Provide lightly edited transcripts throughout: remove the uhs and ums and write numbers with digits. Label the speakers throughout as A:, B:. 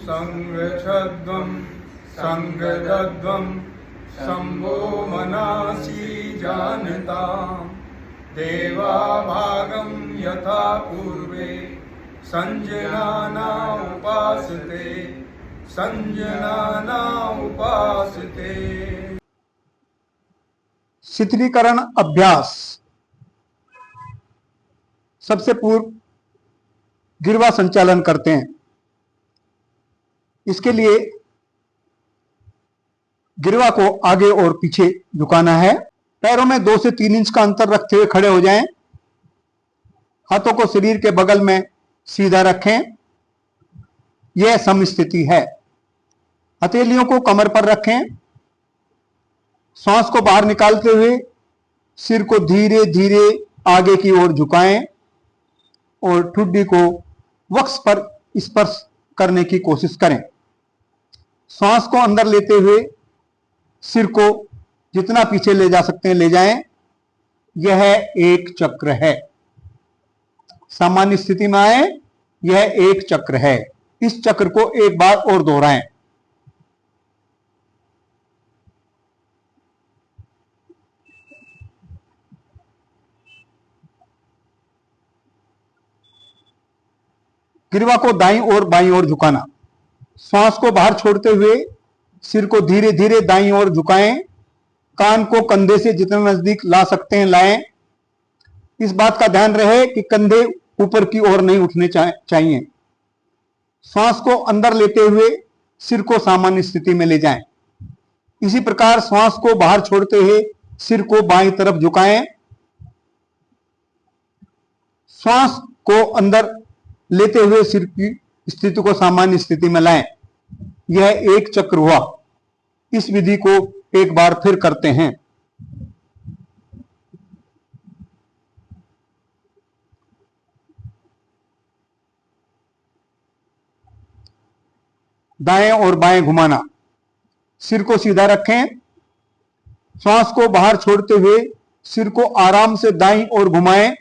A: संगच्छध्वं संगदध्वं शम्भो मनासि जानताम् देवाभागं यथा पूर्वे संजनाना उपासते संजनाना उपासते।
B: शिथिलीकरण अभ्यास। सबसे पूर्व गिरवा संचालन करते हैं। इसके लिए गिरवा को आगे और पीछे झुकाना है। पैरों में 2 से 3 इंच का अंतर रखते हुए खड़े हो जाएं। हाथों को शरीर के बगल में सीधा रखें। यह समस्थिति है। हथेलियों को कमर पर रखें। सांस को बाहर निकालते हुए सिर को धीरे धीरे आगे की ओर झुकाएं और ठुड्डी को वक्ष पर स्पर्श करने की कोशिश करें। सांस को अंदर लेते हुए सिर को जितना पीछे ले जा सकते हैं ले जाएं। यह एक चक्र है। सामान्य स्थिति में आए। यह एक चक्र है। इस चक्र को एक बार और दोहराएं। गिरवा को दाईं और बाईं ओर झुकाना। श्वास को बाहर छोड़ते हुए सिर को धीरे धीरे दाईं ओर झुकाएं। कान को कंधे से जितना नजदीक ला सकते हैं लाएं। इस बात का ध्यान रहे कि कंधे ऊपर की ओर नहीं उठने चाहिए। श्वास को अंदर लेते हुए सिर को सामान्य स्थिति में ले जाएं। इसी प्रकार श्वास को बाहर छोड़ते हुए सिर को बाईं तरफ झुकाएं। श्वास को अंदर लेते हुए सिर की स्थिति को सामान्य स्थिति में लाएं। यह एक चक्र हुआ। इस विधि को एक बार फिर करते हैं। दाएं और बाएं घुमाना। सिर को सीधा रखें। श्वास को बाहर छोड़ते हुए सिर को आराम से दाईं ओर घुमाएं,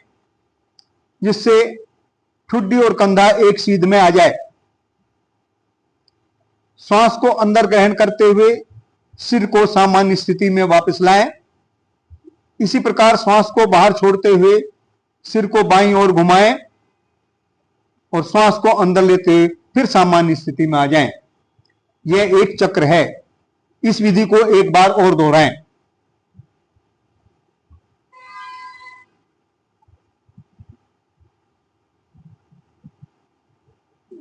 B: जिससे ठुड्डी और कंधा एक सीध में आ जाए। श्वास को अंदर ग्रहण करते हुए सिर को सामान्य स्थिति में वापस लाएं। इसी प्रकार श्वास को बाहर छोड़ते हुए सिर को बाईं ओर घुमाएं और श्वास को अंदर लेते हुए फिर सामान्य स्थिति में आ जाएं। यह एक चक्र है। इस विधि को एक बार और दोहराएं।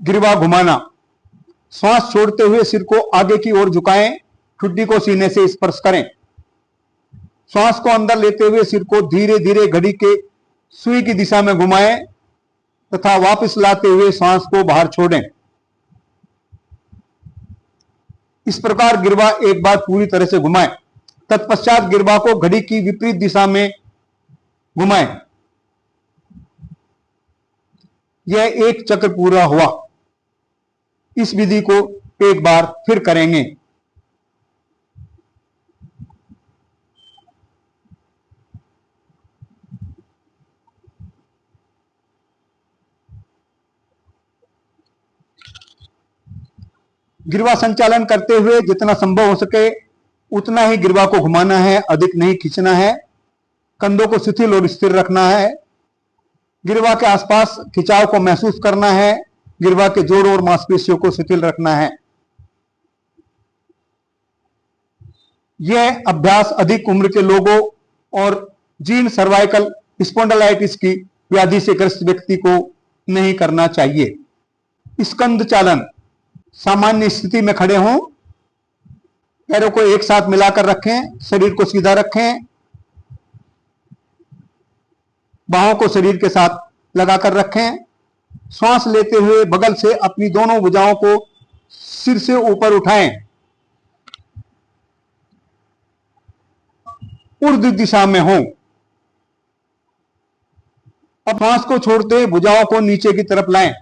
B: गिरवा घुमाना। श्वास छोड़ते हुए सिर को आगे की ओर झुकाएं। ठुड्डी को सीने से स्पर्श करें। श्वास को अंदर लेते हुए सिर को धीरे धीरे घड़ी के सुई की दिशा में घुमाएं तथा वापस लाते हुए श्वास को बाहर छोड़ें। इस प्रकार गिरवा एक बार पूरी तरह से घुमाएं। तत्पश्चात गिरवा को घड़ी की विपरीत दिशा में घुमाएं। यह एक चक्र पूरा हुआ। इस विधि को एक बार फिर करेंगे। गिरवा संचालन करते हुए जितना संभव हो सके उतना ही गिरवा को घुमाना है, अधिक नहीं खींचना है। कंधों को शिथिल और स्थिर रखना है। गिरवा के आसपास खिंचाव को महसूस करना है। गिरवा के जोड़ों और मांसपेशियों को शिथिल रखना है। यह अभ्यास अधिक उम्र के लोगों और जीर्ण सर्वाइकल स्पॉन्डिलाइटिस की व्याधि से ग्रस्त व्यक्ति को नहीं करना चाहिए। स्कंद चालन। सामान्य स्थिति में खड़े हों। पैरों को एक साथ मिलाकर रखें। शरीर को सीधा रखें। बाहों को शरीर के साथ लगाकर रखें। श्वास लेते हुए बगल से अपनी दोनों भुजाओं को सिर से ऊपर उठाएं। ऊर्ध्व दिशा में हो। अब श्वास को छोड़ते हुए भुजाओं को नीचे की तरफ लाएं।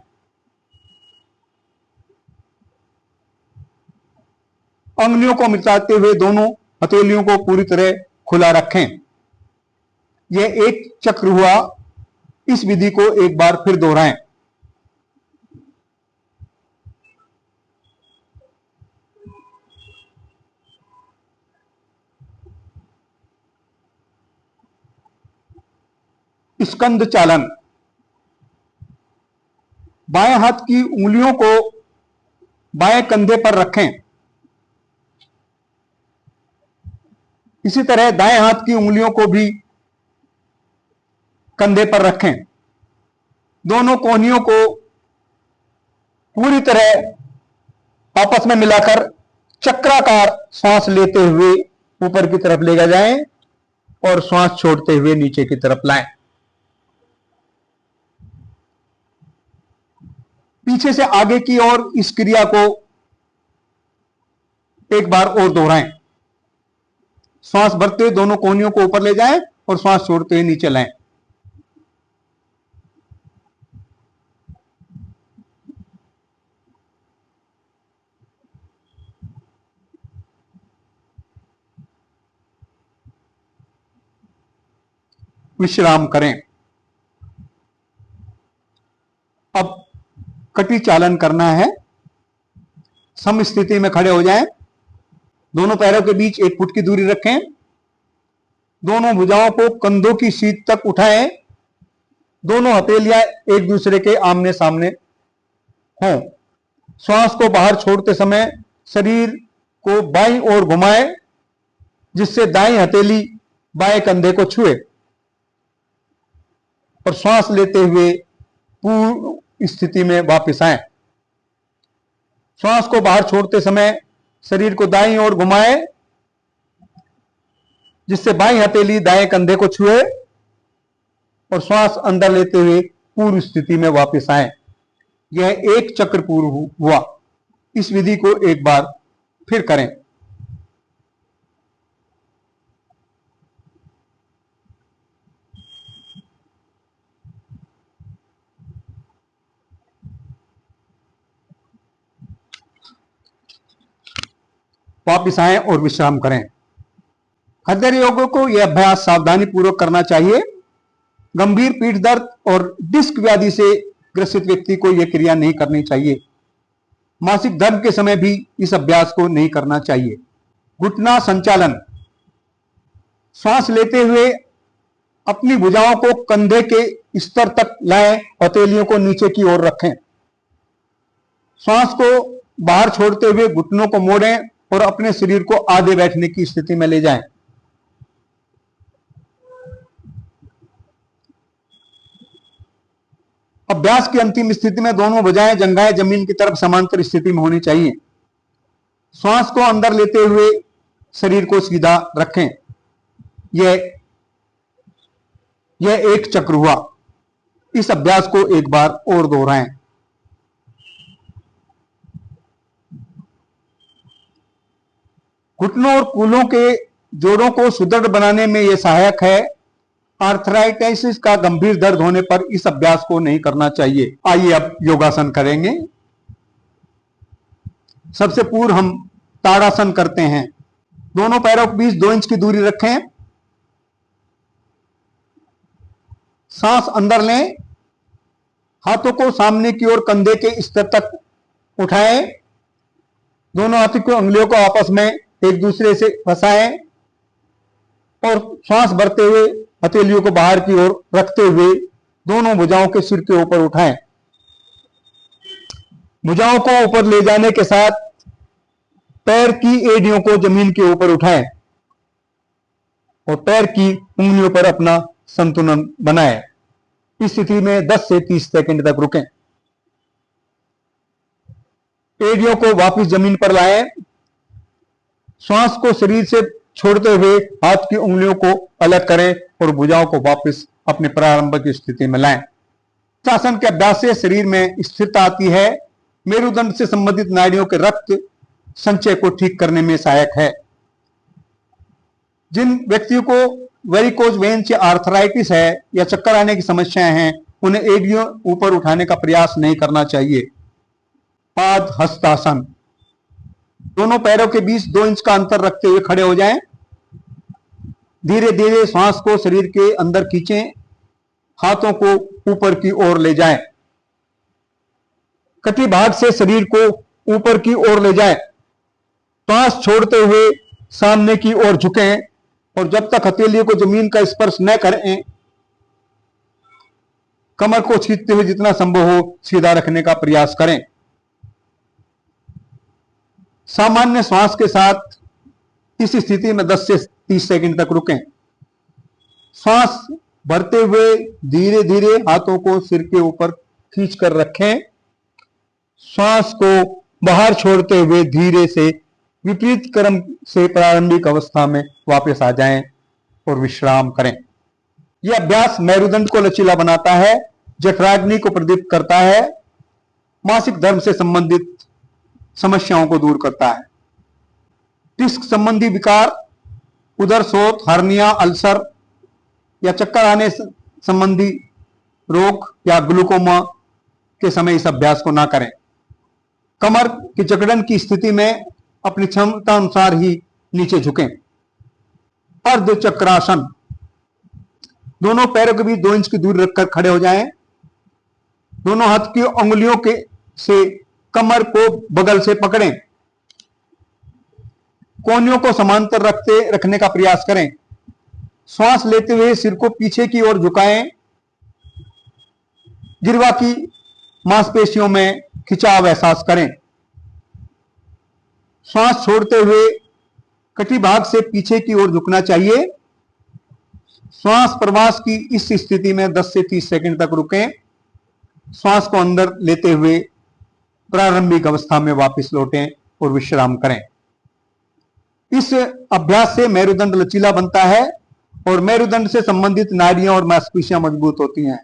B: अंगुलियों को मिटाते हुए दोनों हथेलियों को पूरी तरह खुला रखें। यह एक चक्र हुआ। इस विधि को एक बार फिर दोहराएं। स्कंद चालन। बाएं हाथ की उंगलियों को बाएं कंधे पर रखें। इसी तरह दाएं हाथ की उंगलियों को भी कंधे पर रखें। दोनों कोहनियों को पूरी तरह आपस में मिलाकर चक्राकार श्वास लेते हुए ऊपर की तरफ ले जाएं और श्वास छोड़ते हुए नीचे की तरफ लाएं। पीछे से आगे की ओर इस क्रिया को एक बार और दोहराएं। श्वास भरते हुए दोनों कोहनियों को ऊपर ले जाएं और श्वास छोड़ते हुए नीचे लाएं। विश्राम करें। अब कटी चालन करना है। सम स्थिति में खड़े हो जाएं। दोनों पैरों के बीच 1 फुट की दूरी रखें। दोनों भुजाओं को कंधों की सीध तक उठाएं। दोनों हथेलियां एक दूसरे के आमने सामने हों। श्वास को बाहर छोड़ते समय शरीर को बाईं ओर घुमाएं, जिससे दाईं हथेली बाएं कंधे को छुए, और श्वास लेते हुए पूर्ण स्थिति में वापस आए। श्वास को बाहर छोड़ते समय शरीर को दाईं ओर घुमाएं, जिससे बाईं हथेली दाएं कंधे को छुए, और श्वास अंदर लेते हुए पूर्व स्थिति में वापस आए। यह एक चक्र पूर्ण हुआ। इस विधि को एक बार फिर करें। वापिस आएं और विश्राम करें। हृदय रोगों को यह अभ्यास सावधानी पूर्वक करना चाहिए। गंभीर पीठ दर्द और डिस्क व्याधि से ग्रसित व्यक्ति को यह क्रिया नहीं करनी चाहिए। मासिक धर्म के समय भी इस अभ्यास को नहीं करना चाहिए। घुटना संचालन। श्वास लेते हुए अपनी भुजाओं को कंधे के स्तर तक लाएं, हथेलियों को नीचे की ओर रखें। श्वास को बाहर छोड़ते हुए घुटनों को मोड़ें और अपने शरीर को आधे बैठने की स्थिति में ले जाएं। अभ्यास की अंतिम स्थिति में दोनों भुजाएं जंघाएं जमीन की तरफ समांतर स्थिति में होनी चाहिए। श्वास को अंदर लेते हुए शरीर को सीधा रखें। यह एक चक्र हुआ। इस अभ्यास को एक बार और दोहराएं। घुटनों और कूल्हों के जोड़ों को सुदृढ़ बनाने में यह सहायक है। आर्थराइटिस का गंभीर दर्द होने पर इस अभ्यास को नहीं करना चाहिए। आइए अब योगासन करेंगे। सबसे पूर्व हम ताड़ासन करते हैं। दोनों पैरों के बीच 2 इंच की दूरी रखें। सांस अंदर लें। हाथों को सामने की ओर कंधे के स्तर तक उठाएं। दोनों हाथों की उंगलियों को आपस में एक दूसरे से फंसाएं और श्वास भरते हुए हथेलियों को बाहर की ओर रखते हुए दोनों भुजाओं के सिर के ऊपर उठाएं। भुजाओं को ऊपर ले जाने के साथ पैर की एड़ियों को जमीन के ऊपर उठाएं और पैर की उंगलियों पर अपना संतुलन बनाएं। इस स्थिति में 10 से 30 सेकंड तक रुकें। एड़ियों को वापस जमीन पर लाएं। श्वास को शरीर से छोड़ते हुए हाथ की उंगलियों को अलग करें और भुजाओं को वापस अपने प्रारंभिक स्थिति में लाएं। आसन के अभ्यास से शरीर में स्थिरता आती है। मेरुदंड से संबंधित नाड़ियों के रक्त संचय को ठीक करने में सहायक है। जिन व्यक्तियों को वेरिकोज वेन्स या आर्थराइटिस है या चक्कर आने की समस्याएं हैं, उन्हें एड़ियों ऊपर उठाने का प्रयास नहीं करना चाहिए। पाद हस्तासन। दोनों पैरों के बीच 2 इंच का अंतर रखते हुए खड़े हो जाएं। धीरे धीरे श्वास को शरीर के अंदर खींचें। हाथों को ऊपर की ओर ले जाएं। कटी भाग से शरीर को ऊपर की ओर ले जाएं। श्वास छोड़ते हुए सामने की ओर झुकें और जब तक हथेलियों को जमीन का स्पर्श न करें कमर को छींचते हुए जितना संभव हो सीधा रखने का प्रयास करें। सामान्य श्वास के साथ इस स्थिति में 10 से 30 सेकंड तक रुकें। श्वास भरते हुए धीरे धीरे हाथों को सिर के ऊपर खींच कर रखें। श्वास को बाहर छोड़ते हुए धीरे से विपरीत क्रम से प्रारंभिक अवस्था में वापस आ जाएं और विश्राम करें। यह अभ्यास मेरुदंड को लचीला बनाता है, जठराग्नि को प्रदीप्त करता है, मासिक धर्म से संबंधित समस्याओं को दूर करता है। डिस्क संबंधी विकार, उदर शोथ, हर्निया, अल्सर या चक्कर आने संबंधी रोग या ग्लूकोमा के समय इस अभ्यास को ना करें। कमर की जकड़न की स्थिति में अपनी क्षमता अनुसार ही नीचे झुकें। अर्ध चक्रासन, दोनों पैरों के बीच 2 इंच की दूरी रखकर खड़े हो जाएं। दोनों हाथ की उंगलियों के से कमर को बगल से पकड़ें। कोहनियों को समांतर रखने का प्रयास करें। श्वास लेते हुए सिर को पीछे की ओर झुकाएं। गिरवा की मांसपेशियों में खिंचाव एहसास करें। श्वास छोड़ते हुए कटी भाग से पीछे की ओर झुकना चाहिए। श्वास प्रवास की इस स्थिति में 10 से 30 सेकंड तक रुकें। श्वास को अंदर लेते हुए प्रारंभिक अवस्था में वापस लौटें और विश्राम करें। इस अभ्यास से मेरुदंड लचीला बनता है और मेरुदंड से संबंधित नाड़ियां और मांसपेशियां मजबूत होती हैं।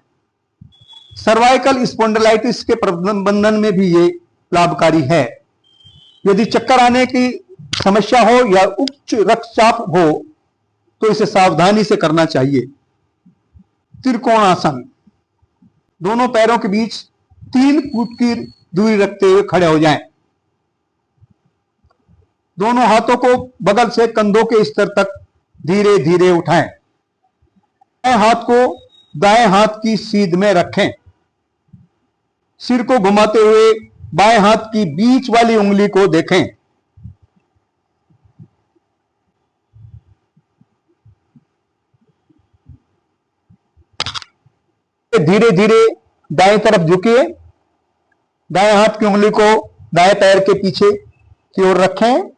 B: सर्वाइकल स्पॉन्डिलाइटिस के प्रबंधन में भी ये लाभकारी है। यदि चक्कर आने की समस्या हो या उच्च रक्तचाप हो तो इसे सावधानी से करना चाहिए। त्रिकोणासन, दोनों पैरों के बीच 3 फुट की दूरी रखते हुए खड़े हो जाएं। दोनों हाथों को बगल से कंधों के स्तर तक धीरे धीरे उठाएं। दाएं हाथ को दाएं हाथ की सीध में रखें। सिर को घुमाते हुए बाएं हाथ की बीच वाली उंगली को देखें। धीरे धीरे दाएं तरफ झुकिए। दाएं हाथ की उंगली को दाएं पैर के पीछे की ओर रखें।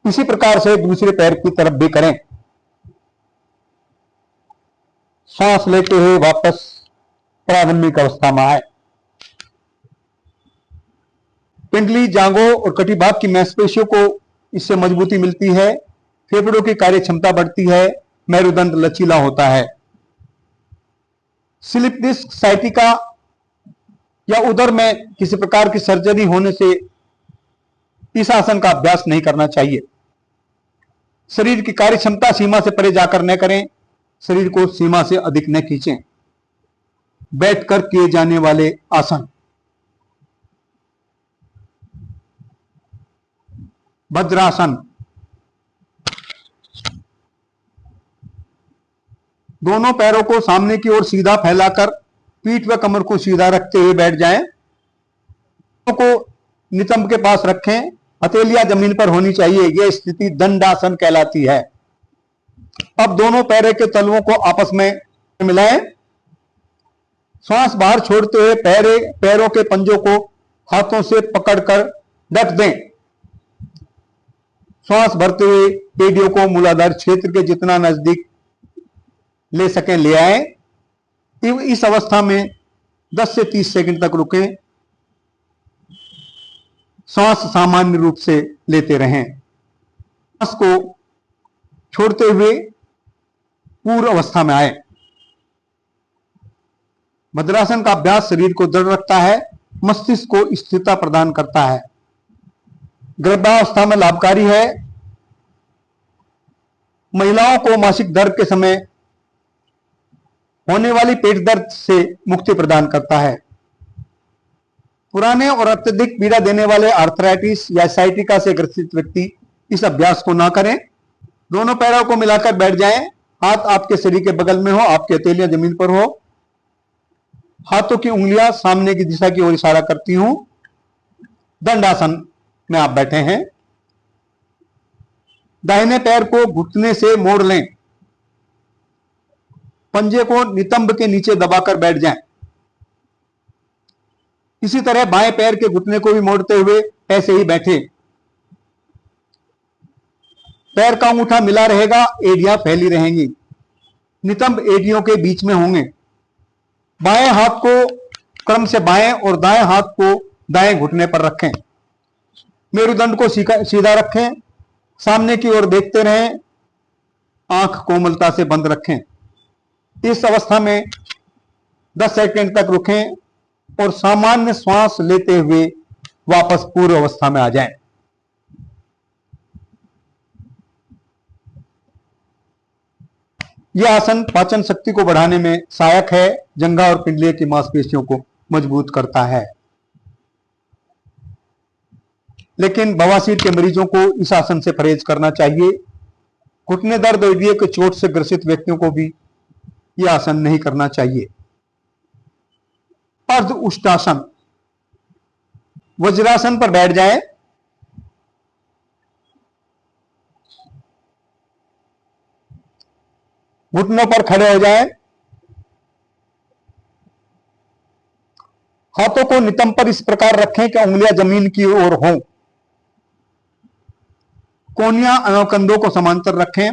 B: इसी प्रकार से दूसरे पैर की तरफ भी करें। सांस लेते हुए वापस प्रारंभिक अवस्था में आए। पिंडली, जांघों और कटिभाग की मांसपेशियों को इससे मजबूती मिलती है। फेफड़ों की कार्य क्षमता बढ़ती है। मेरुदंड लचीला होता है। स्लिप डिस्क, साइटिका या उदर में किसी प्रकार की सर्जरी होने से इस आसन का अभ्यास नहीं करना चाहिए। शरीर की कार्य क्षमता सीमा से परे जाकर न करें। शरीर को सीमा से अधिक न खींचें। बैठकर किए जाने वाले आसन, वज्रासन, दोनों पैरों को सामने की ओर सीधा फैलाकर पीठ व कमर को सीधा रखते हुए बैठ जाएं। को नितंब के पास रखें। हथेलियां जमीन पर होनी चाहिए। यह स्थिति दंडासन कहलाती है। अब दोनों पैरों के तलवों को आपस में मिलाएं। श्वास बाहर छोड़ते हुए पैरों के पंजों को हाथों से पकड़कर ढक दें। श्वास भरते हुए एडियों को मूलाधार क्षेत्र के जितना नजदीक ले सकें ले आए। इस अवस्था में 10 से 30 सेकंड तक रुकें। श्वास सामान्य रूप से लेते रहें। श्वास को छोड़ते हुए पूर्ण अवस्था में आए। वज्रासन का अभ्यास शरीर को दृढ़ रखता है, मस्तिष्क को स्थिरता प्रदान करता है, गर्भावस्था में लाभकारी है। महिलाओं को मासिक दर्द के समय होने वाली पेट दर्द से मुक्ति प्रदान करता है। पुराने और अत्यधिक पीड़ा देने वाले आर्थराइटिस या साइटिका से ग्रसित व्यक्ति इस अभ्यास को ना करें। दोनों पैरों को मिलाकर बैठ जाएं। हाथ आपके शरीर के बगल में हो, आपकी हथेलियां जमीन पर हो। हाथों की उंगलियां सामने की दिशा की ओर इशारा करती हूं। दंडासन में आप बैठे हैं। दाहिने पैर को घुटने से मोड़ लें। पंजे को नितंब के नीचे दबाकर बैठ जाएं। इसी तरह बाएं पैर के घुटने को भी मोड़ते हुए ऐसे ही बैठे। पैर का अंगूठा मिला रहेगा, एड़ियां फैली रहेंगी, नितंब एड़ियों के बीच में होंगे। बाएं हाथ को क्रम से बाएं और दाएं हाथ को दाएं घुटने पर रखें। मेरुदंड को सीधा रखें, सामने की ओर देखते रहें, आंख कोमलता से बंद रखें। इस अवस्था में 10 सेकंड तक रुकें और सामान्य श्वास लेते हुए वापस पूर्व अवस्था में आ जाएं। यह आसन पाचन शक्ति को बढ़ाने में सहायक है, जंघा और पिंडलीय की मांसपेशियों को मजबूत करता है। लेकिन बवासीर के मरीजों को इस आसन से परहेज करना चाहिए। घुटने दर्द और एड़ियों की चोट से ग्रसित व्यक्तियों को भी यह आसन नहीं करना चाहिए। अर्ध उष्टासन, वज्रासन पर बैठ जाए। घुटनों पर खड़े हो जाए। हाथों को नितंब पर इस प्रकार रखें कि उंगलियां जमीन की ओर हों। कोहनियां अनोकंधों को समांतर रखें।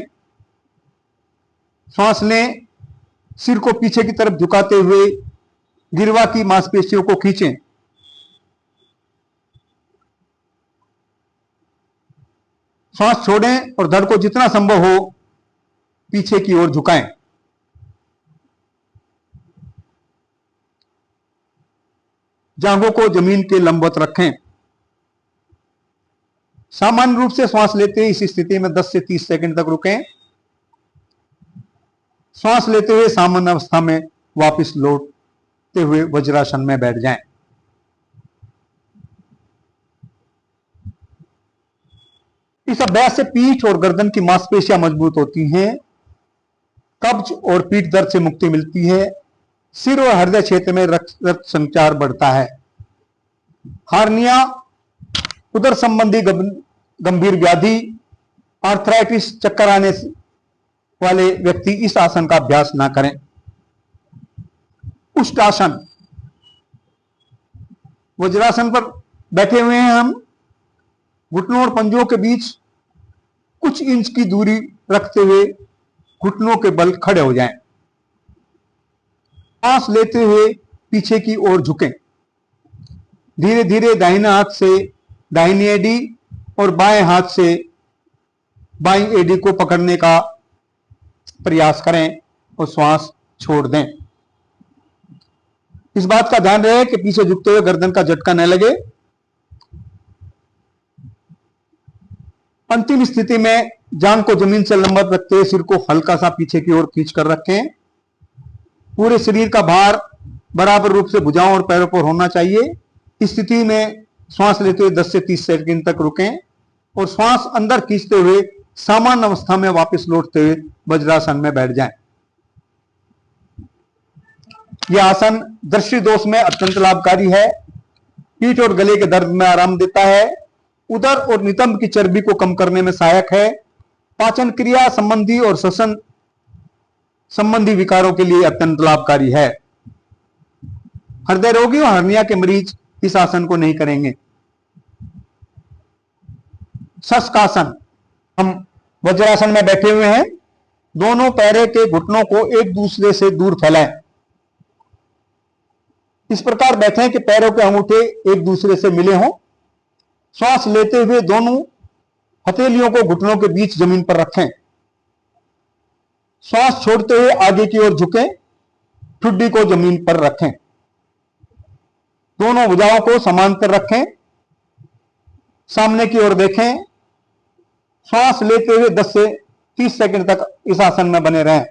B: सांस लें, सिर को पीछे की तरफ झुकाते हुए गिरवा की मांसपेशियों को खींचें। सांस छोड़ें और धड़ को जितना संभव हो पीछे की ओर झुकाएं। जांघों को जमीन के लंबवत रखें। सामान्य रूप से श्वास लेते इस स्थिति में 10 से 30 सेकंड तक रुकें। श्वास लेते हुए सामान्य अवस्था में वापस लौटते हुए वज्रासन में बैठ जाएं। इस अभ्यास से पीठ और गर्दन की मांसपेशियां मजबूत होती हैं, कब्ज और पीठ दर्द से मुक्ति मिलती है, सिर और हृदय क्षेत्र में रक्त संचार बढ़ता है। हार्निया, उदर संबंधी गंभीर व्याधि, आर्थराइटिस, चक्कर आने वाले व्यक्ति इस आसन का अभ्यास ना करें। उष्टासन, वज्रासन पर बैठे हुए हैं हम। घुटनों और पंजों के बीच कुछ इंच की दूरी रखते हुए घुटनों के बल खड़े हो जाएं। सांस लेते हुए पीछे की ओर झुकें। धीरे धीरे दाहिने हाथ से दाहिनी एड़ी और बाएं हाथ से बाईं एड़ी को पकड़ने का प्रयास करें और श्वास छोड़ दें। इस बात का ध्यान रहे कि पीछे झुकते हुए गर्दन का झटका न लगे। अंतिम स्थिति में जांघ को जमीन से लंबवत रखते हुए सिर को हल्का सा पीछे की ओर खींच कर रखें। पूरे शरीर का भार बराबर रूप से भुजाओं और पैरों पर होना चाहिए। इस स्थिति में श्वास लेते हुए 10 से 30 सेकंड तक रुकें और श्वास अंदर खींचते हुए सामान्य अवस्था में वापस लौटते हुए वज्रासन में बैठ जाएं। यह आसन दृष्टि दोष में अत्यंत लाभकारी है। पीठ और गले के दर्द में आराम देता है। उदर और नितंब की चर्बी को कम करने में सहायक है। पाचन क्रिया संबंधी और श्वसन संबंधी विकारों के लिए अत्यंत लाभकारी है। हृदय रोगी और हर्निया के मरीज इस आसन को नहीं करेंगे। शशकासन, हम वज्रासन में बैठे हुए हैं। दोनों पैरों के घुटनों को एक दूसरे से दूर फैलाएं। इस प्रकार बैठें कि पैरों के अंगूठे एक दूसरे से मिले हों। श्वास लेते हुए दोनों हथेलियों को घुटनों के बीच जमीन पर रखें। श्वास छोड़ते हुए आगे की ओर झुकें, ठुड्डी को जमीन पर रखें। दोनों भुजाओं को समांतर रखें, सामने की ओर देखें। श्वास लेते हुए 10 से 30 सेकंड तक इस आसन में बने रहें।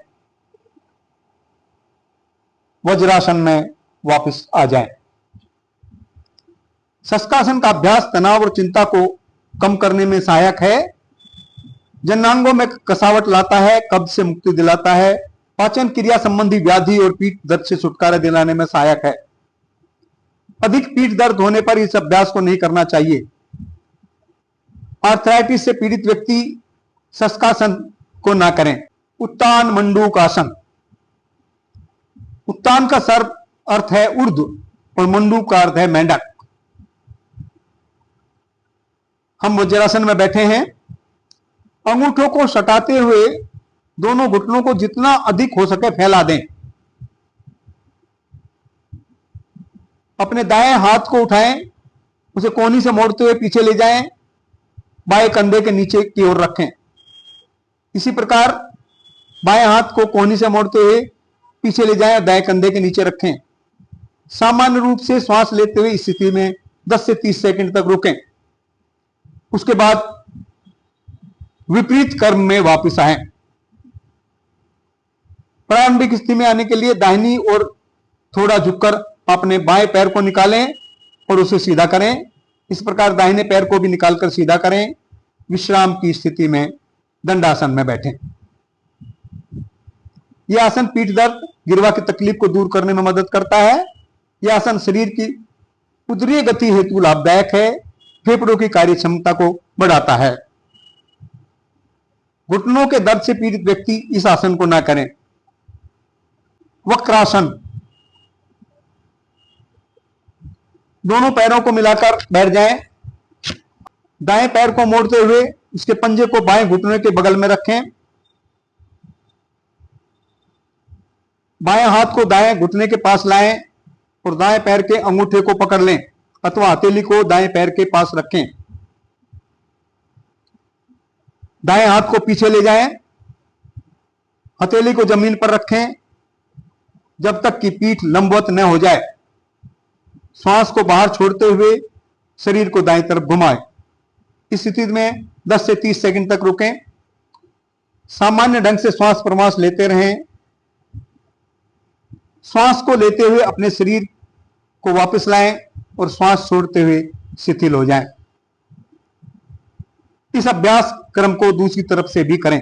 B: वज्रासन में वापस आ जाएं। शशकासन का अभ्यास तनाव और चिंता को कम करने में सहायक है। जननांगों में कसावट लाता है, कब्ज से मुक्ति दिलाता है, पाचन क्रिया संबंधी व्याधि और पीठ दर्द से छुटकारा दिलाने में सहायक है। अधिक पीठ दर्द होने पर इस अभ्यास को नहीं करना चाहिए। आर्थराइटिस से पीड़ित व्यक्ति शशकासन को ना करें। उत्तान मंडूक आसन, उत्तान का सर अर्थ है उर्ध्व और मंडूक का अर्थ है मेंढक। हम वज्रासन में बैठे हैं। अंगूठों को सटाते हुए दोनों घुटनों को जितना अधिक हो सके फैला दें। अपने दाएं हाथ को उठाएं, उसे कोहनी से मोड़ते हुए पीछे ले जाएं, बाएं कंधे के नीचे की ओर रखें। इसी प्रकार बाएं हाथ को कोहनी से मोड़ते हुए पीछे ले जाएं और दाएं कंधे के नीचे रखें। सामान्य रूप से श्वास लेते हुए इस स्थिति में 10 से 30 सेकंड तक रुकें। उसके बाद विपरीत कर्म में वापस आए। प्रारंभिक स्थिति में आने के लिए दाहिनी ओर थोड़ा झुककर अपने बाएं पैर को निकालें और उसे सीधा करें। इस प्रकार दाहिने पैर को भी निकालकर सीधा करें। विश्राम की स्थिति में दंडासन में बैठें। यह आसन पीठ दर्द, गिरवा की तकलीफ को दूर करने में मदद करता है। यह आसन शरीर की उदरीय गति हेतु लाभदायक है। फेफड़ों की कार्य क्षमता को बढ़ाता है। घुटनों के दर्द से पीड़ित व्यक्ति इस आसन को ना करें। वक्रासन, दोनों पैरों को मिलाकर बैठ जाएं। दाएं पैर को मोड़ते हुए उसके पंजे को बाएं घुटने के बगल में रखें। बाएं हाथ को दाएं घुटने के पास लाएं और दाएं पैर के अंगूठे को पकड़ लें अथवा हथेली को दाएं पैर के पास रखें। दाएं हाथ को पीछे ले जाएं, हथेली को जमीन पर रखें जब तक कि पीठ लंबवत न हो जाए। श्वास को बाहर छोड़ते हुए शरीर को दाएं तरफ घुमाएं। इस स्थिति में 10 से 30 सेकंड तक रुकें। सामान्य ढंग से श्वास प्रश्वास लेते रहें। श्वास को लेते हुए अपने शरीर को वापस लाएं और श्वास छोड़ते हुए शिथिल हो जाएं। इस अभ्यास क्रम को दूसरी तरफ से भी करें।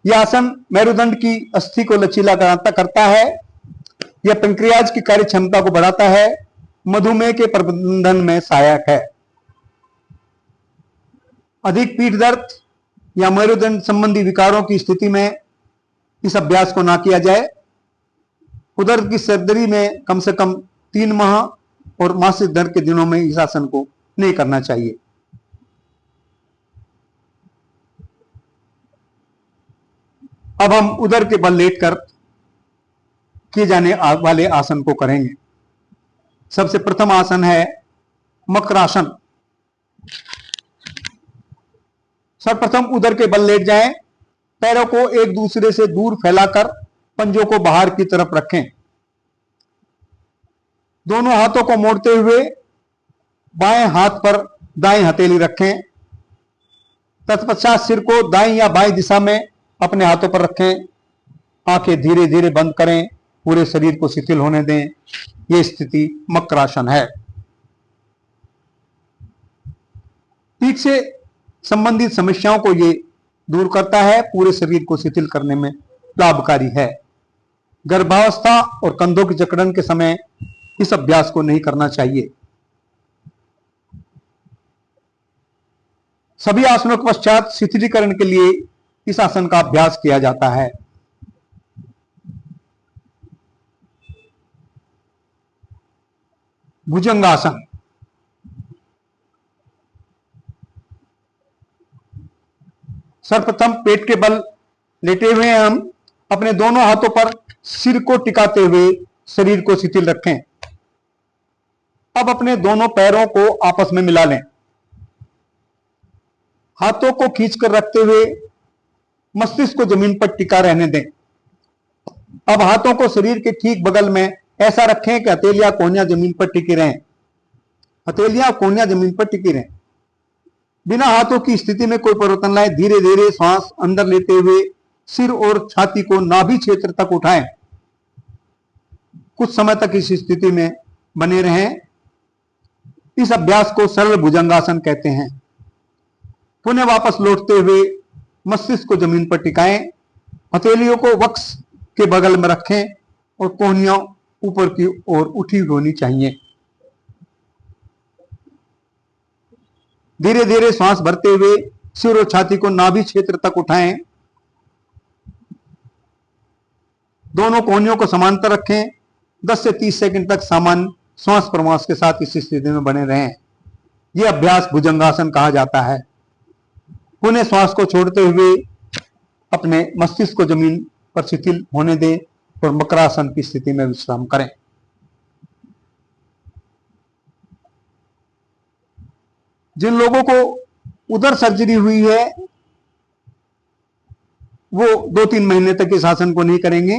B: यह आसन मेरुदंड की अस्थि को लचीला करता है। यह पैंक्रियाज की कार्य क्षमता को बढ़ाता है। मधुमेह के प्रबंधन में सहायक है। अधिक पीठ दर्द या मेरुदंड संबंधी विकारों की स्थिति में इस अभ्यास को ना किया जाए। उदर की सर्जरी में कम से कम 3 माह और मासिक दर्द के दिनों में इस आसन को नहीं करना चाहिए। अब हम उदर के बल लेटकर किए जाने वाले आसन को करेंगे। सबसे प्रथम आसन है मकरासन। सर्वप्रथम उदर के बल लेट जाएं। पैरों को एक दूसरे से दूर फैलाकर पंजों को बाहर की तरफ रखें। दोनों हाथों को मोड़ते हुए बाएं हाथ पर दाएं हथेली रखें। तत्पश्चात सिर को दाएं या बाएं दिशा में अपने हाथों पर रखें। आंखें धीरे धीरे बंद करें। पूरे शरीर को शिथिल होने दें। यह स्थिति मकरासन है। पीठ से संबंधित समस्याओं को ये दूर करता है। पूरे शरीर को शिथिल करने में लाभकारी है। गर्भावस्था और कंधों की जकड़न के समय इस अभ्यास को नहीं करना चाहिए। सभी आसनों के पश्चात शिथिलीकरण के लिए इस आसन का अभ्यास किया जाता है। भुजंगासन। सर्वप्रथम पेट के बल लेटे हुए हम अपने दोनों हाथों पर सिर को टिकाते हुए शरीर को शिथिल रखें। अब अपने दोनों पैरों को आपस में मिला लें। हाथों को खींचकर रखते हुए मस्तिष्क को जमीन पर टिका रहने दें। अब हाथों को शरीर के ठीक बगल में ऐसा रखें कि हथेलियां कोहनियां जमीन पर टिकी रहें। हथेलियां कोहनियां जमीन पर टिकी रहें। बिना हाथों की स्थिति में कोई परिवर्तन लाए धीरे धीरे सांस अंदर लेते हुए सिर और छाती को नाभि क्षेत्र तक उठाएं। कुछ समय तक इस स्थिति में बने रहें। इस अभ्यास को सरल भुजंगासन कहते हैं। पुनः वापस लौटते हुए मस्तिष्क को जमीन पर टिकाएं। हथेलियों को वक्ष के बगल में रखें और कोहनियां ऊपर की ओर उठी होनी चाहिए। धीरे धीरे श्वास भरते हुए सिर और छाती को नाभि क्षेत्र तक उठाएं। दोनों कोहनियों को समांतर रखें। 10 से 30 सेकंड तक सामान्य श्वास प्रश्वास के साथ इस स्थिति में बने रहें। यह अभ्यास भुजंगासन कहा जाता है। पुनः श्वास को छोड़ते हुए अपने मस्तिष्क को जमीन पर शिथिल होने दें और मकरासन की स्थिति में विश्राम करें। जिन लोगों को उदर सर्जरी हुई है वो 2-3 महीने तक इस आसन को नहीं करेंगे।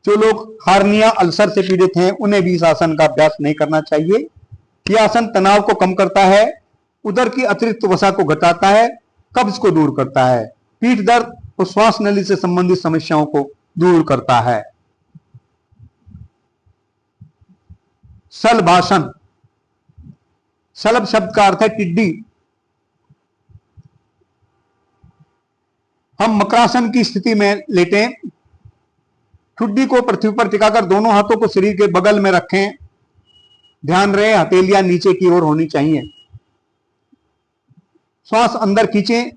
B: जो लोग हार्निया अल्सर से पीड़ित हैं उन्हें भी इस आसन का अभ्यास नहीं करना चाहिए। यह आसन तनाव को कम करता है, उदर की अतिरिक्त वसा को घटाता है, कब्ज को दूर करता है, पीठ दर्द और श्वास नली से संबंधित समस्याओं को दूर करता है। शलभासन, शलभ शब्द का अर्थ है टिड्डी। हम मकरासन की स्थिति में लेटें। ठुड्डी को पृथ्वी पर टिकाकर दोनों हाथों को शरीर के बगल में रखें। ध्यान रहे हथेलियां नीचे की ओर होनी चाहिए। श्वास अंदर खींचें।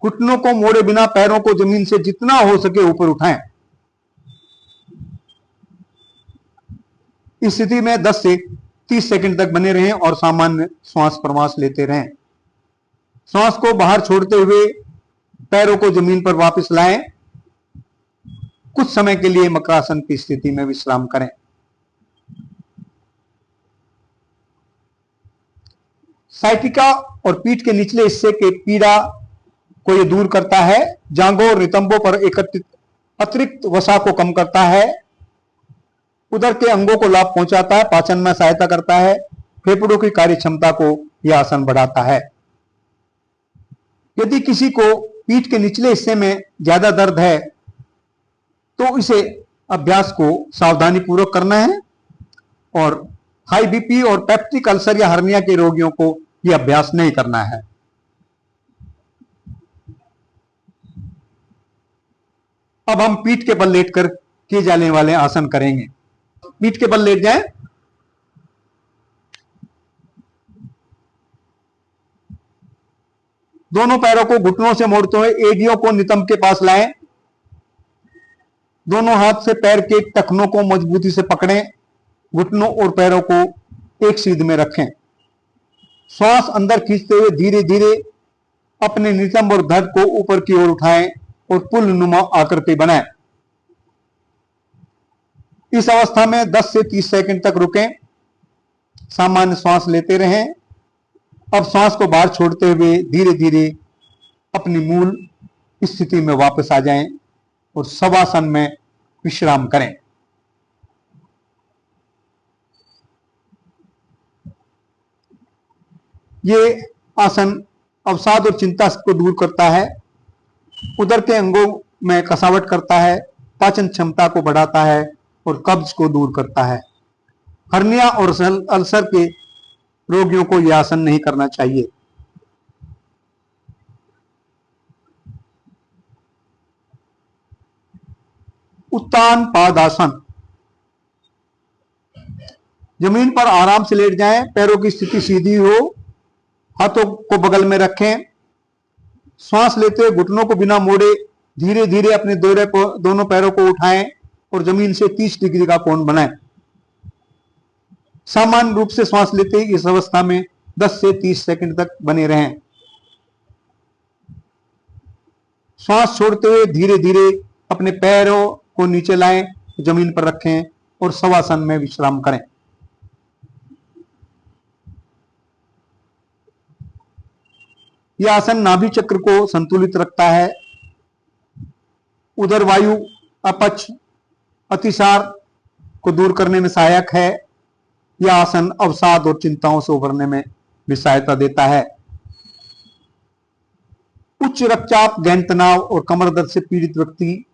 B: घुटनों को मोड़े बिना पैरों को जमीन से जितना हो सके ऊपर उठाएं। इस स्थिति में 10 से 30 सेकंड तक बने रहें और सामान्य श्वास प्रश्वास लेते रहें। श्वास को बाहर छोड़ते हुए पैरों को जमीन पर वापस लाएं। कुछ समय के लिए मकरासन की स्थिति में विश्राम करें। साइटिका और पीठ के निचले हिस्से के पीड़ा को यह दूर करता है। जांघों और नितंबों पर एकत्रित अतिरिक्त वसा को कम करता है। उदर के अंगों को लाभ पहुंचाता है, पाचन में सहायता करता है, फेफड़ों की कार्य क्षमता को यह आसन बढ़ाता है। यदि किसी को पीठ के निचले हिस्से में ज्यादा दर्द है तो इसे अभ्यास को सावधानी पूर्वक करना है और हाई बीपी और पेप्टिक अल्सर या हर्निया के रोगियों को यह अभ्यास नहीं करना है। अब हम पीठ के बल लेटकर किए जाने वाले आसन करेंगे। पीठ के बल लेट जाएं। दोनों पैरों को घुटनों से मोड़ते हुए एड़ियों को नितंब के पास लाएं। दोनों हाथ से पैर के टखनों को मजबूती से पकड़ें। घुटनों और पैरों को एक सीध में रखें। श्वास अंदर खींचते हुए धीरे धीरे अपने नितंब और धड़ को ऊपर की ओर उठाएं और पुल नुमा आकृति बनाएं। इस अवस्था में 10 से 30 सेकंड तक रुकें। सामान्य श्वास लेते रहें। अब श्वास को बाहर छोड़ते हुए धीरे धीरे अपनी मूल स्थिति में वापस आ जाएं और शवासन में विश्राम करें। ये आसन अवसाद और चिंता को दूर करता है, उदर के अंगों में कसावट करता है, पाचन क्षमता को बढ़ाता है और कब्ज को दूर करता है। हर्निया और अल्सर के रोगियों को यह आसन नहीं करना चाहिए। उत्तान पादासन, जमीन पर आराम से लेट जाएं। पैरों की स्थिति सीधी हो, हाथों को बगल में रखें। श्वास लेते हुए घुटनों को बिना मोड़े धीरे धीरे अपने दोनों पैरों को उठाएं और जमीन से 30 डिग्री का कोण बनाएं। सामान्य रूप से श्वास लेते ही इस अवस्था में 10 से 30 सेकंड तक बने रहें। श्वास छोड़ते हुए धीरे धीरे अपने पैरों को नीचे लाएं, जमीन पर रखें और शवासन में विश्राम करें। यह आसन नाभि चक्र को संतुलित रखता है, उदर वायु अपच अतिसार को दूर करने में सहायक है। यह आसन अवसाद और चिंताओं से उभरने में भी सहायता देता है। उच्च रक्तचाप, गहन तनाव और कमर दर्द से पीड़ित व्यक्ति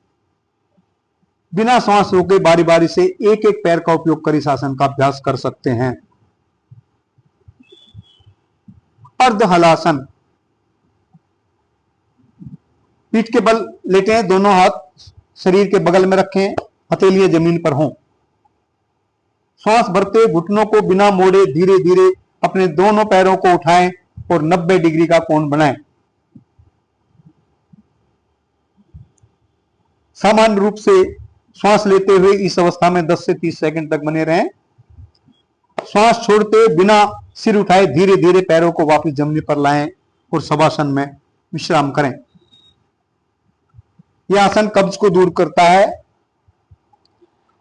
B: बिना श्वास रोके बारी बारी से एक एक पैर का उपयोग कर इस आसन का अभ्यास कर सकते हैं। अर्ध हलासन, पीठ के बल लेटें, दोनों हाथ शरीर के बगल में रखें, हथेलियां जमीन पर हों। श्वास भरते घुटनों को बिना मोड़े धीरे धीरे अपने दोनों पैरों को उठाएं और 90 डिग्री का कोण बनाएं। सामान्य रूप से श्वास लेते हुए इस अवस्था में 10 से 30 सेकंड तक बने रहें। श्वास छोड़ते बिना सिर उठाए धीरे धीरे पैरों को वापस जमीन पर लाएं और शवासन में विश्राम करें। यह आसन कब्ज को दूर करता है।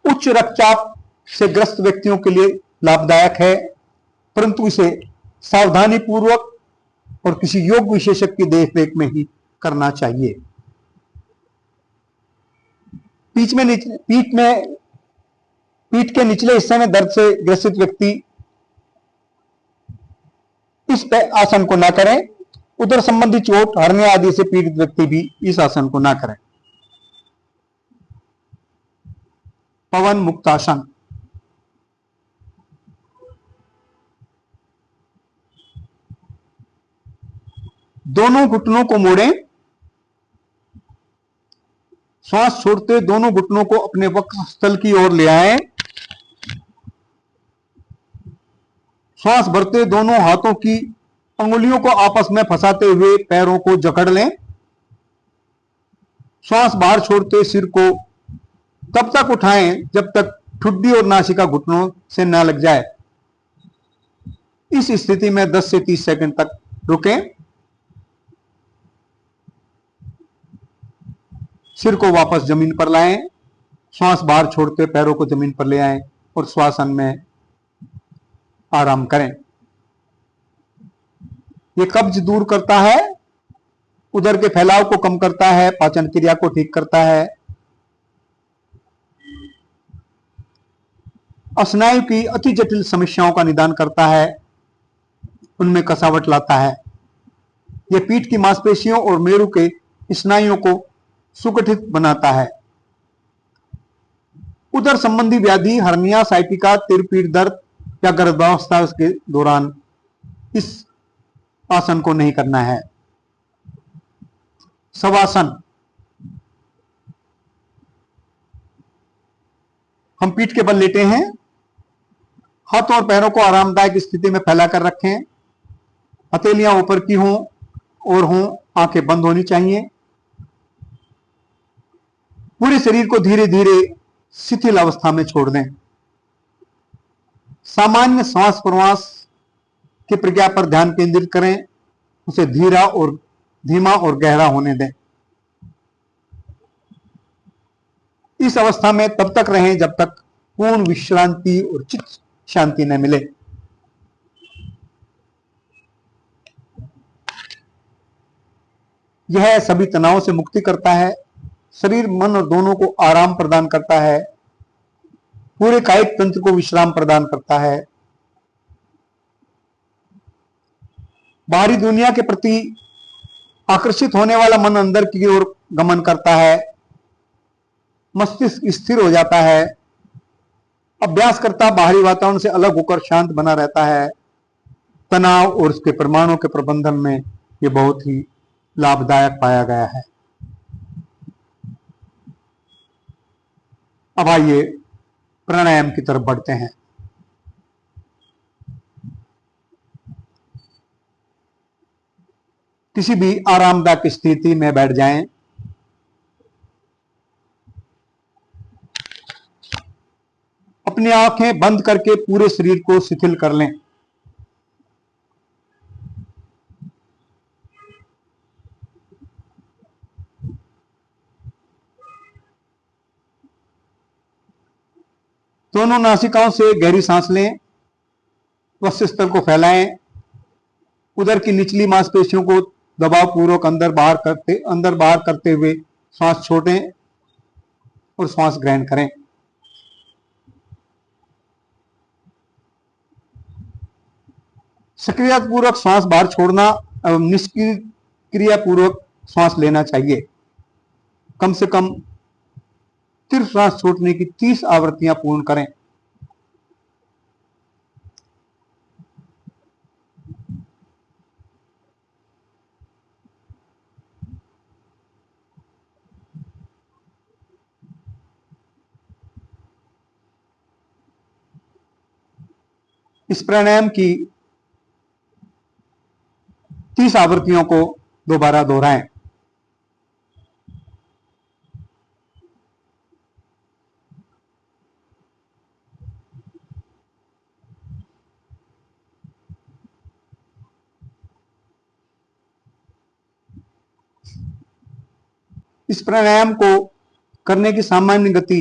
B: उच्च रक्तचाप से ग्रस्त व्यक्तियों के लिए लाभदायक है, परंतु इसे सावधानी पूर्वक और किसी योग विशेषज्ञ की देखरेख में ही करना चाहिए। पीठ के निचले हिस्से में दर्द से ग्रसित व्यक्ति इस आसन को ना करें। उदर संबंधी चोट, हर्निया आदि से पीड़ित व्यक्ति भी इस आसन को ना करें। पवन मुक्तासन। दोनों घुटनों को मोड़ें। श्वास छोड़ते दोनों घुटनों को अपने वक्षस्थल की ओर ले आएं। श्वास भरते दोनों हाथों की अंगुलियों को आपस में फंसाते हुए पैरों को जकड़ लें। श्वास बाहर छोड़ते सिर को तब तक उठाएं जब तक ठुड्डी और नासिका घुटनों से न लग जाए। इस स्थिति में 10 से 30 सेकंड तक रुकें। सिर को वापस जमीन पर लाएं। श्वास बाहर छोड़ते पैरों को जमीन पर ले आएं और श्वासन में आराम करें। यह कब्ज दूर करता है, उदर के फैलाव को कम करता है, पाचन क्रिया को ठीक करता है, स्नायु की अति जटिल समस्याओं का निदान करता है, उनमें कसावट लाता है। यह पीठ की मांसपेशियों और मेरु के स्नायुओं को सुगठित बनाता है। उदर संबंधी व्याधि, हर्निया, साइटिका, तिरपीठ दर्द या गर्भावस्था के दौरान इस आसन को नहीं करना है। शवासन। हम पीठ के बल लेटे हैं। हाथों और पैरों को आरामदायक स्थिति में फैलाकर रखें। हथेलियां ऊपर की हों और हों, आंखें बंद होनी चाहिए। पूरे शरीर को धीरे धीरे शिथिल अवस्था में छोड़ दें। सामान्य श्वास प्रश्वास की प्रक्रिया पर ध्यान केंद्रित करें। उसे धीमा और गहरा होने दें। इस अवस्था में तब तक रहें जब तक पूर्ण विश्रांति और चित्त शांति न मिले। यह सभी तनाव से मुक्ति करता है, शरीर मन और दोनों को आराम प्रदान करता है, पूरे कायिक तंत्र को विश्राम प्रदान करता है, बाहरी दुनिया के प्रति आकर्षित होने वाला मन अंदर की ओर गमन करता है, मस्तिष्क स्थिर हो जाता है, अभ्यास करता बाहरी वातावरण से अलग होकर शांत बना रहता है। तनाव और उसके परिमाणों के प्रबंधन में यह बहुत ही लाभदायक पाया गया है। अब आइए प्राणायाम की तरफ बढ़ते हैं। किसी भी आरामदायक स्थिति में बैठ जाएं। अपनी आंखें बंद करके पूरे शरीर को शिथिल कर लें। दोनों नासिकाओं से गहरी सांस लें। वक्षस्थल को फैलाएं। उदर की निचली मांसपेशियों को दबाव पूर्वक अंदर बाहर करते हुए श्वास छोड़ें और श्वास ग्रहण करें। सक्रियतापूर्वक श्वास बाहर छोड़ना एवं निष्क्रिय पूर्वक श्वास लेना चाहिए। कम से कम स्थिर श्वास छोड़ने की 30 आवृत्तियां पूर्ण करें। इस प्राणायाम की 30 आवृत्तियों को दोबारा दोहराएं। इस प्राणायाम को करने की सामान्य गति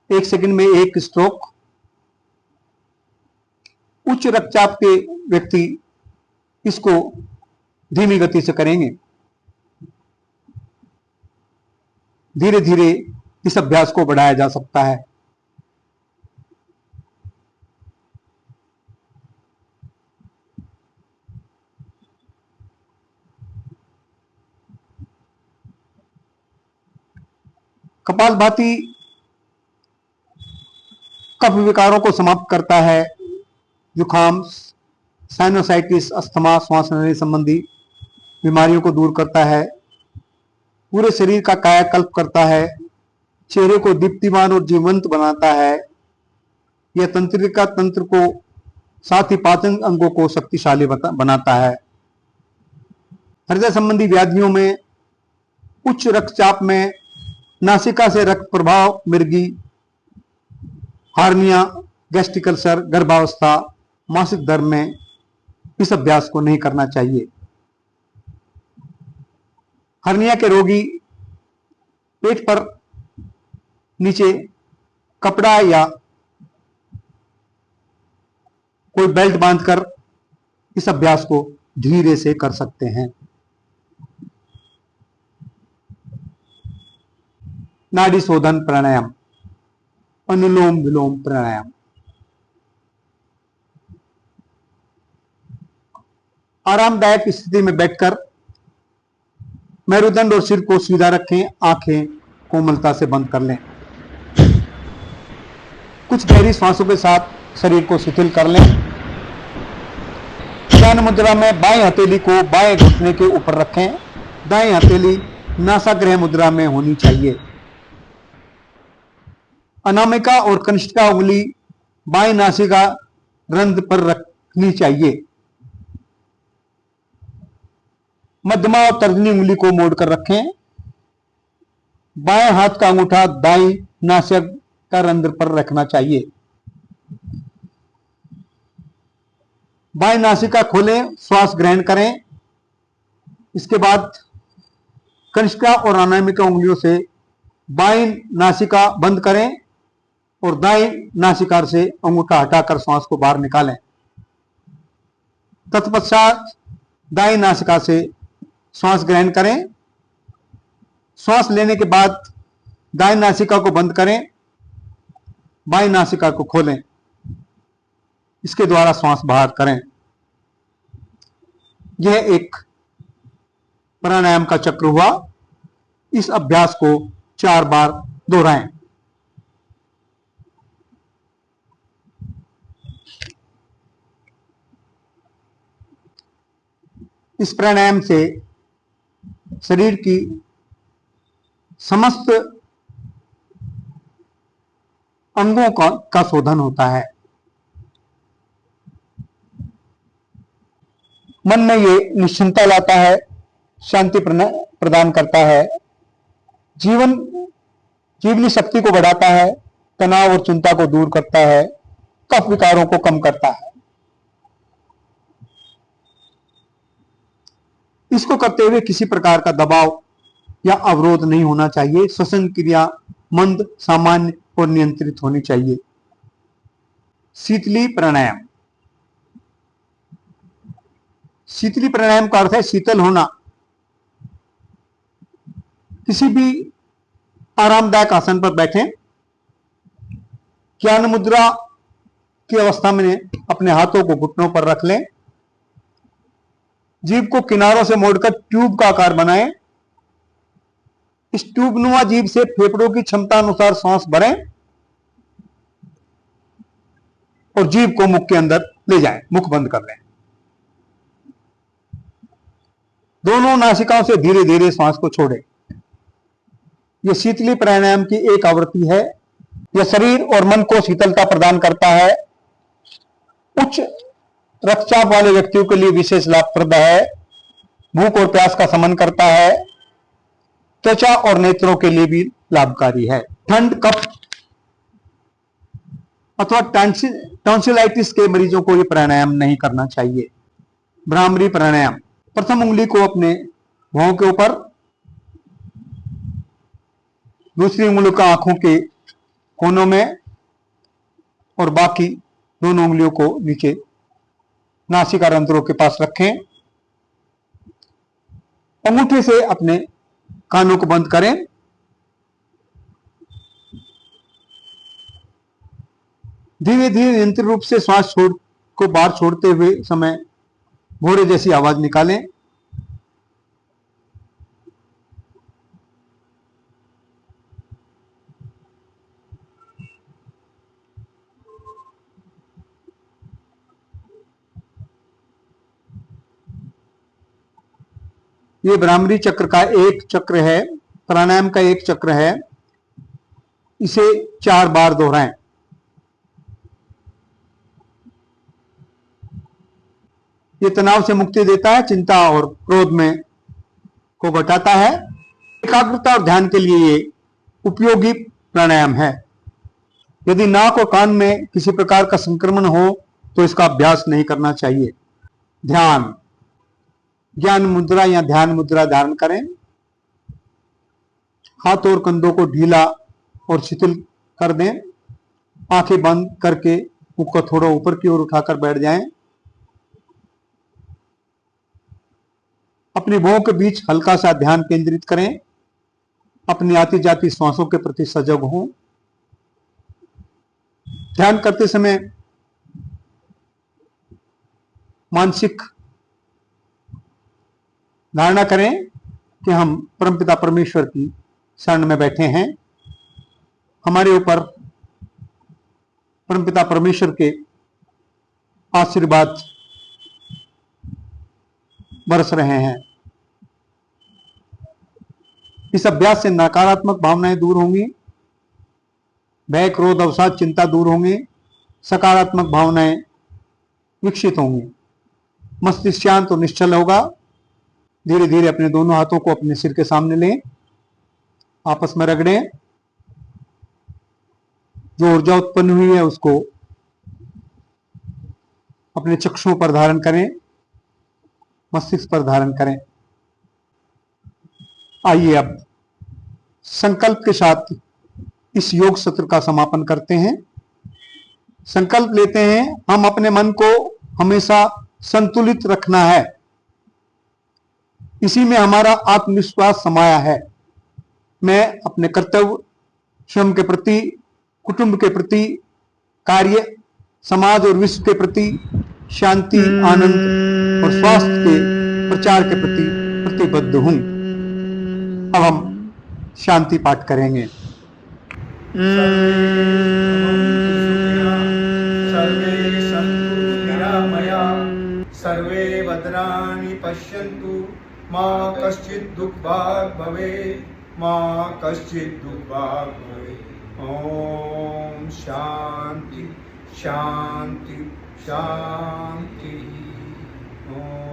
B: 1 सेकंड में 1 स्ट्रोक। उच्च रक्तचाप के व्यक्ति इसको धीमी गति से करेंगे। धीरे धीरे इस अभ्यास को बढ़ाया जा सकता है। कपालभाति कफ विकारों को समाप्त करता है। जुखाम, साइनोसाइटिस, अस्थमा, श्वास लेने संबंधी बीमारियों को दूर करता है। पूरे शरीर का कायाकल्प करता है। चेहरे को दीप्तिमान और जीवंत बनाता है। यह तंत्रिका तंत्र को, साथ ही पाचन अंगों को शक्तिशाली बनाता है। हृदय संबंधी व्याधियों में, उच्च रक्तचाप में, नासिका से रक्त प्रवाह, मिर्गी, हार्निया, गैस्ट्रिक अल्सर, गर्भावस्था, मासिक धर्म में इस अभ्यास को नहीं करना चाहिए। हर्निया के रोगी पेट पर नीचे कपड़ा या कोई बेल्ट बांधकर इस अभ्यास को धीरे से कर सकते हैं। नाड़ी शोधन प्राणायाम, अनुलोम विलोम प्राणायाम। आरामदायक स्थिति में बैठकर मेरुदंड और सिर को सीधा रखें। आंखें कोमलता से बंद कर लें। कुछ गहरी सांसों के साथ शरीर को शिथिल कर लें। ध्यान मुद्रा में बाएं हथेली को बाएं घुटने के ऊपर रखें। दाएं हथेली नासाग्रह मुद्रा में होनी चाहिए। अनामिका और कनिष्ठिका उंगली बाएं नासिका रंध्र पर रखनी चाहिए। मध्यमा और तर्जनी उंगली को मोड़कर रखें। बाएं हाथ का अंगूठा दाईं नासिका रंध्र पर रखना चाहिए। बाएं नासिका खोलें, श्वास ग्रहण करें। इसके बाद कनिष्ठिका और अनामिका उंगलियों से बाएं नासिका बंद करें और दाएं नासिका से अंगूठा हटाकर श्वास को बाहर निकालें। तत्पश्चात दाएं नासिका से श्वास ग्रहण करें। श्वास लेने के बाद दाएं नासिका को बंद करें, बाएं नासिका को खोलें। इसके द्वारा श्वास बाहर करें। यह एक प्राणायाम का चक्र हुआ। इस अभ्यास को 4 बार दोहराएं। इस प्राणायाम से शरीर की समस्त अंगों का शोधन होता है। मन में ये निश्चिंतता लाता है, शांति प्रदान करता है, जीवनी शक्ति को बढ़ाता है, तनाव और चिंता को दूर करता है, कफ विकारों को कम करता है। इसको करते हुए किसी प्रकार का दबाव या अवरोध नहीं होना चाहिए। श्वसन क्रिया मंद, सामान्य और नियंत्रित होनी चाहिए। शीतली प्राणायाम। शीतली प्राणायाम का अर्थ है शीतल होना। किसी भी आरामदायक आसन पर बैठें। ज्ञान मुद्रा की अवस्था में अपने हाथों को घुटनों पर रख लें। जीभ को किनारों से मोड़कर ट्यूब का आकार बनाएं। इस ट्यूबनुमा जीभ से फेफड़ों की क्षमता अनुसार सांस भरें और जीभ को मुख के अंदर ले जाएं। मुख बंद कर लें। दोनों नासिकाओं से धीरे धीरे सांस को छोड़ें। यह शीतली प्राणायाम की एक आवृत्ति है। यह शरीर और मन को शीतलता प्रदान करता है। उच्च रक्तचाप वाले व्यक्तियों के लिए विशेष लाभप्रद है। भूख और प्यास का शमन करता है, त्वचा और नेत्रों के लिए भी लाभकारी है। ठंड, कफ अथवा टॉन्सिलाइटिस के मरीजों को ये प्राणायाम नहीं करना चाहिए। भ्रामरी प्राणायाम। प्रथम उंगली को अपने भौं के ऊपर, दूसरी उंगली को आंखों के कोनों में और बाकी दोनों उंगलियों को नीचे नासिका रंध्रों के पास रखें। अंगूठे से अपने कानों को बंद करें। धीरे धीरे निरंतर रूप से श्वास को बाहर छोड़ते हुए समय भोरे जैसी आवाज निकालें। ये भ्रामरी चक्र का एक चक्र है, प्राणायाम का एक चक्र है। इसे 4 बार दोहराएं। ये तनाव से मुक्ति देता है, चिंता और क्रोध में को घटाता है। एकाग्रता और ध्यान के लिए ये उपयोगी प्राणायाम है। यदि नाक और कान में किसी प्रकार का संक्रमण हो तो इसका अभ्यास नहीं करना चाहिए। ध्यान, ज्ञान मुद्रा या ध्यान मुद्रा धारण करें। हाथ और कंधों को ढीला और शिथिल कर दें। आंखें बंद करके मुख को थोड़ा ऊपर की ओर उठाकर बैठ जाएं। अपनी भौं के बीच हल्का सा ध्यान केंद्रित करें। अपनी आती जाती श्वासों के प्रति सजग हों। ध्यान करते समय मानसिक धारणा करें कि हम परमपिता परमेश्वर की शरण में बैठे हैं। हमारे ऊपर परमपिता परमेश्वर के आशीर्वाद बरस रहे हैं। इस अभ्यास से नकारात्मक भावनाएं दूर होंगी, भय, क्रोध, अवसाद, चिंता दूर होंगे, सकारात्मक भावनाएं विकसित होंगी, मस्तिष्क शांत और निश्चल होगा। धीरे धीरे अपने दोनों हाथों को अपने सिर के सामने लें, आपस में रगड़ें। जो ऊर्जा उत्पन्न हुई है उसको अपने चक्षुओं पर धारण करें, मस्तिष्क पर धारण करें। आइए अब संकल्प के साथ इस योग सत्र का समापन करते हैं। संकल्प लेते हैं, हम अपने मन को हमेशा संतुलित रखना है। इसी में हमारा आत्मविश्वास समाया है। मैं अपने कर्तव्य, स्वयं के प्रति, कुटुंब के प्रति, कार्य, समाज और विश्व के प्रति शांति, आनंद और स्वास्थ्य के प्रचार के प्रति प्रतिबद्ध हूं। अब हम शांति पाठ करेंगे।
A: सर्वे सन्तु निरामयाः, सर्वे भद्राणि पश्यन्तु, मा कश्चित् दुःखभाग् भवेत्, मा कश्चित् दुःखभाग् भवेत्। ॐ शान्ति शान्ति शान्ति। ॐ